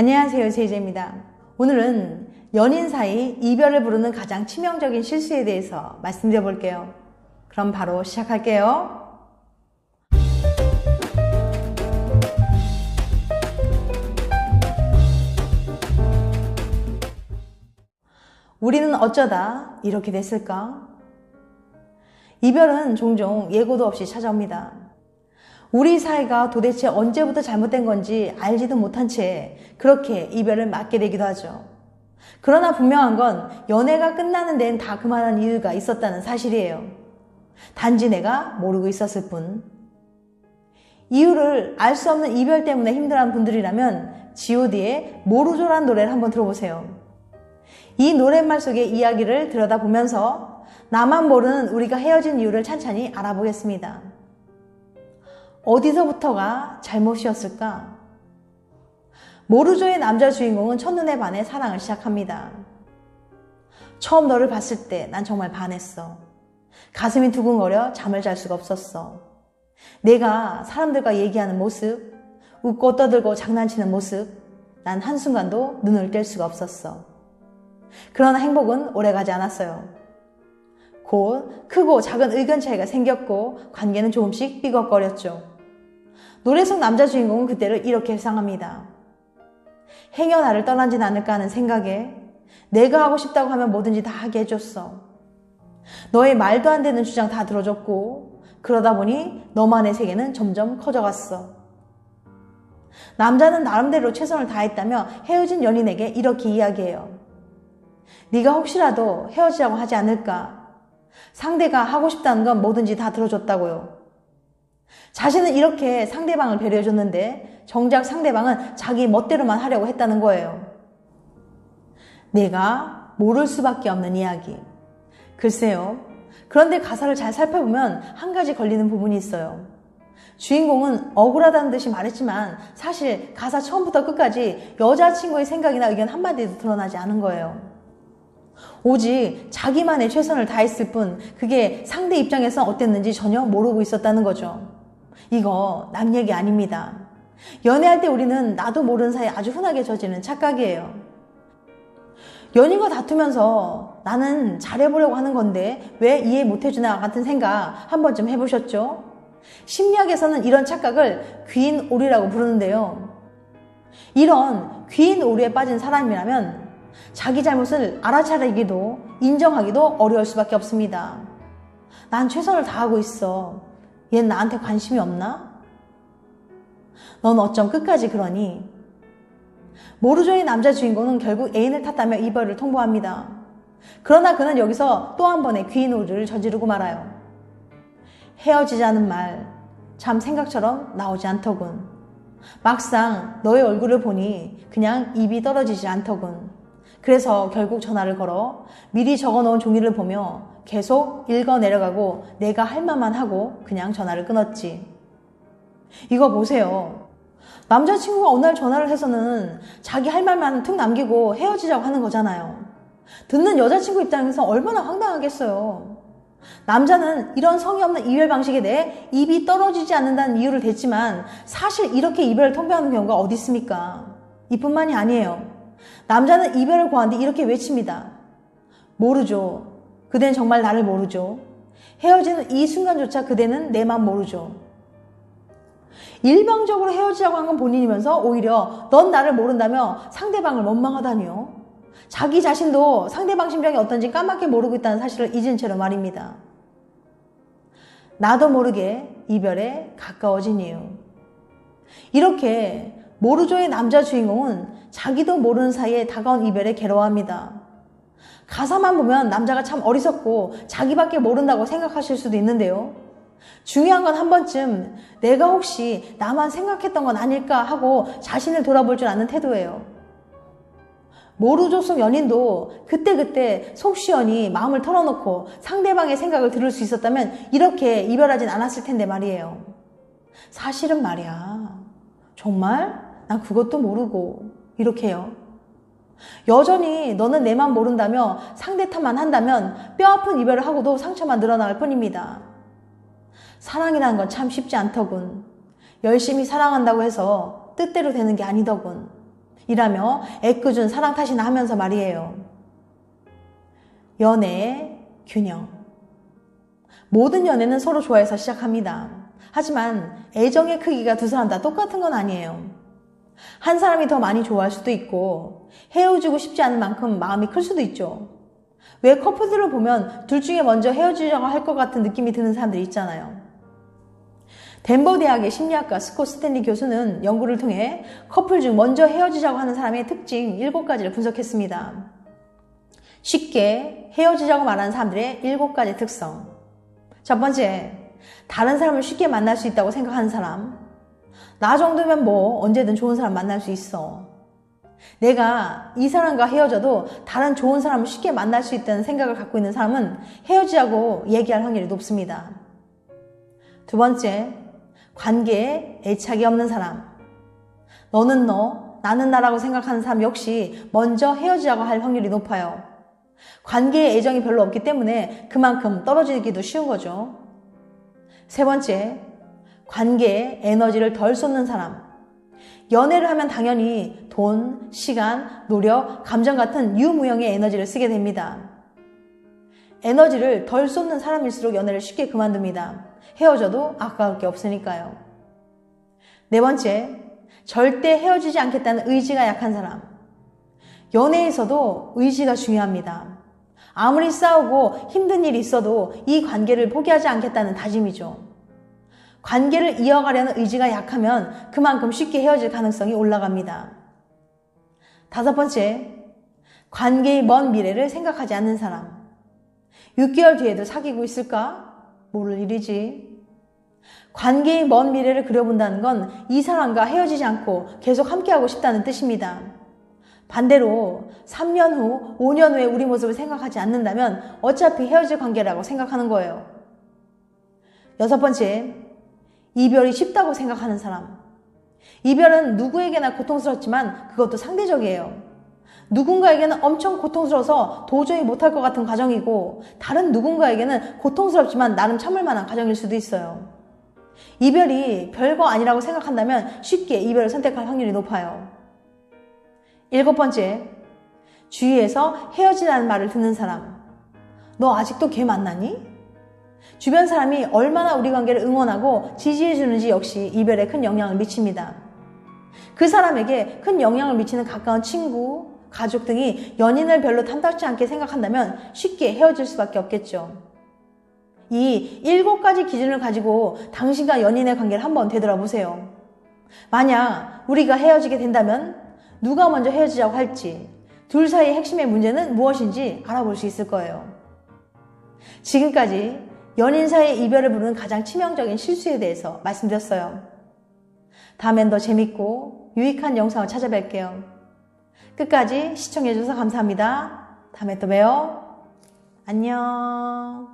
안녕하세요, 제이제입니다. 오늘은 연인 사이 이별을 부르는 가장 치명적인 실수에 대해서 말씀드려 볼게요. 그럼 바로 시작할게요. 우리는 어쩌다 이렇게 됐을까? 이별은 종종 예고도 없이 찾아옵니다. 우리 사이가 도대체 언제부터 잘못된 건지 알지도 못한 채 그렇게 이별을 맞게 되기도 하죠. 그러나 분명한 건 연애가 끝나는 데는 다 그만한 이유가 있었다는 사실이에요. 단지 내가 모르고 있었을 뿐. 이유를 알 수 없는 이별 때문에 힘들어하는 분들이라면 god의 모르죠라는 노래를 한번 들어보세요. 이 노랫말 속의 이야기를 들여다보면서 나만 모르는 우리가 헤어진 이유를 찬찬히 알아보겠습니다. 어디서부터가 잘못이었을까? 모르죠의 남자 주인공은 첫눈에 반해 사랑을 시작합니다. 처음 너를 봤을 때 난 정말 반했어. 가슴이 두근거려 잠을 잘 수가 없었어. 내가 사람들과 얘기하는 모습, 웃고 떠들고 장난치는 모습, 난 한순간도 눈을 뗄 수가 없었어. 그러나 행복은 오래가지 않았어요. 곧 크고 작은 의견 차이가 생겼고 관계는 조금씩 삐걱거렸죠. 노래 속 남자 주인공은 그때를 이렇게 회상합니다. 행여 나를 떠나진 않을까 하는 생각에 내가 하고 싶다고 하면 뭐든지 다 하게 해줬어. 너의 말도 안 되는 주장 다 들어줬고 그러다 보니 너만의 세계는 점점 커져갔어. 남자는 나름대로 최선을 다했다며 헤어진 연인에게 이렇게 이야기해요. 네가 혹시라도 헤어지자고 하지 않을까? 상대가 하고 싶다는 건 뭐든지 다 들어줬다고요. 자신은 이렇게 상대방을 배려해줬는데 정작 상대방은 자기 멋대로만 하려고 했다는 거예요. 내가 모를 수밖에 없는 이야기. 글쎄요. 그런데 가사를 잘 살펴보면 한 가지 걸리는 부분이 있어요. 주인공은 억울하다는 듯이 말했지만 사실 가사 처음부터 끝까지 여자친구의 생각이나 의견 한마디도 드러나지 않은 거예요. 오직 자기만의 최선을 다했을 뿐 그게 상대 입장에서 어땠는지 전혀 모르고 있었다는 거죠. 이거 남 얘기 아닙니다. 연애할 때 우리는 나도 모르는 사이에 아주 흔하게 저지르는 착각이에요. 연인과 다투면서 나는 잘해보려고 하는 건데 왜 이해 못해주나 같은 생각 한 번쯤 해보셨죠? 심리학에서는 이런 착각을 귀인 오류라고 부르는데요. 이런 귀인 오류에 빠진 사람이라면 자기 잘못을 알아차리기도 인정하기도 어려울 수밖에 없습니다. 난 최선을 다하고 있어. 얜 나한테 관심이 없나? 넌 어쩜 끝까지 그러니? 모르죠의 남자 주인공은 결국 애인을 탓하며 이별을 통보합니다. 그러나 그는 여기서 또 한 번의 귀인 오류를 저지르고 말아요. 헤어지자는 말, 참 생각처럼 나오지 않더군. 막상 너의 얼굴을 보니 그냥 입이 떨어지지 않더군. 그래서 결국 전화를 걸어 미리 적어놓은 종이를 보며 계속 읽어 내려가고 내가 할 말만 하고 그냥 전화를 끊었지. 이거 보세요. 남자친구가 어느 날 전화를 해서는 자기 할 말만 툭 남기고 헤어지자고 하는 거잖아요. 듣는 여자친구 입장에서 얼마나 황당하겠어요. 남자는 이런 성의 없는 이별 방식에 대해 입이 떨어지지 않는다는 이유를 댔지만 사실 이렇게 이별을 통보하는 경우가 어디 있습니까? 이뿐만이 아니에요. 남자는 이별을 고한 뒤 이렇게 외칩니다. 모르죠. 그대는 정말 나를 모르죠. 헤어지는 이 순간조차 그대는 내 맘 모르죠. 일방적으로 헤어지자고 한 건 본인이면서 오히려 넌 나를 모른다며 상대방을 원망하다니요. 자기 자신도 상대방 심정이 어떤지 까맣게 모르고 있다는 사실을 잊은 채로 말입니다. 나도 모르게 이별에 가까워진 이유. 이렇게 모르죠의 남자 주인공은 자기도 모르는 사이에 다가온 이별에 괴로워합니다. 가사만 보면 남자가 참 어리석고 자기밖에 모른다고 생각하실 수도 있는데요. 중요한 건 한 번쯤 내가 혹시 나만 생각했던 건 아닐까 하고 자신을 돌아볼 줄 아는 태도예요. 모르죠 속 연인도 그때그때 속 시원히 마음을 털어놓고 상대방의 생각을 들을 수 있었다면 이렇게 이별하진 않았을 텐데 말이에요. 사실은 말이야. 정말? 난 그것도 모르고 이렇게요. 여전히 너는 내 맘 모른다며 상대 탓만 한다면 뼈아픈 이별을 하고도 상처만 늘어나갈 뿐입니다. 사랑이라는 건 참 쉽지 않더군. 열심히 사랑한다고 해서 뜻대로 되는 게 아니더군. 이라며 애꿎은 사랑 탓이나 하면서 말이에요. 연애의 균형. 모든 연애는 서로 좋아해서 시작합니다. 하지만 애정의 크기가 두 사람 다 똑같은 건 아니에요. 한 사람이 더 많이 좋아할 수도 있고 헤어지고 싶지 않은 만큼 마음이 클 수도 있죠. 왜 커플들을 보면 둘 중에 먼저 헤어지자고 할 것 같은 느낌이 드는 사람들이 있잖아요. 덴버 대학의 심리학과 스콧 스탠리 교수는 연구를 통해 커플 중 먼저 헤어지자고 하는 사람의 특징 7가지를 분석했습니다. 쉽게 헤어지자고 말하는 사람들의 7가지 특성. 첫 번째, 다른 사람을 쉽게 만날 수 있다고 생각하는 사람. 나 정도면 뭐 언제든 좋은 사람 만날 수 있어. 내가 이 사람과 헤어져도 다른 좋은 사람을 쉽게 만날 수 있다는 생각을 갖고 있는 사람은 헤어지자고 얘기할 확률이 높습니다. 두 번째, 관계에 애착이 없는 사람. 너는 너, 나는 나라고 생각하는 사람 역시 먼저 헤어지자고 할 확률이 높아요. 관계에 애정이 별로 없기 때문에 그만큼 떨어지기도 쉬운 거죠. 세 번째, 관계에 에너지를 덜 쏟는 사람. 연애를 하면 당연히 돈, 시간, 노력, 감정 같은 유무형의 에너지를 쓰게 됩니다. 에너지를 덜 쏟는 사람일수록 연애를 쉽게 그만둡니다. 헤어져도 아까울 게 없으니까요. 네 번째, 절대 헤어지지 않겠다는 의지가 약한 사람. 연애에서도 의지가 중요합니다. 아무리 싸우고 힘든 일이 있어도 이 관계를 포기하지 않겠다는 다짐이죠. 관계를 이어가려는 의지가 약하면 그만큼 쉽게 헤어질 가능성이 올라갑니다. 다섯 번째, 관계의 먼 미래를 생각하지 않는 사람. 6개월 뒤에도 사귀고 있을까? 모를 일이지. 관계의 먼 미래를 그려본다는 건 이 사람과 헤어지지 않고 계속 함께하고 싶다는 뜻입니다. 반대로 3년 후, 5년 후에 우리 모습을 생각하지 않는다면 어차피 헤어질 관계라고 생각하는 거예요. 여섯 번째, 이별이 쉽다고 생각하는 사람. 이별은 누구에게나 고통스럽지만 그것도 상대적이에요. 누군가에게는 엄청 고통스러워서 도저히 못할 것 같은 과정이고 다른 누군가에게는 고통스럽지만 나름 참을 만한 과정일 수도 있어요. 이별이 별거 아니라고 생각한다면 쉽게 이별을 선택할 확률이 높아요. 일곱 번째, 주위에서 헤어지라는 말을 듣는 사람. 너 아직도 걔 만나니? 주변 사람이 얼마나 우리 관계를 응원하고 지지해주는지 역시 이별에 큰 영향을 미칩니다. 그 사람에게 큰 영향을 미치는 가까운 친구, 가족 등이 연인을 별로 탐탁지 않게 생각한다면 쉽게 헤어질 수밖에 없겠죠. 이 7가지 기준을 가지고 당신과 연인의 관계를 한번 되돌아보세요. 만약 우리가 헤어지게 된다면 누가 먼저 헤어지자고 할지, 둘 사이의 핵심의 문제는 무엇인지 알아볼 수 있을 거예요. 지금까지 연인 사이의 이별을 부르는 가장 치명적인 실수에 대해서 말씀드렸어요. 다음엔 더 재밌고 유익한 영상을 찾아뵐게요. 끝까지 시청해주셔서 감사합니다. 다음에 또 봬요. 안녕.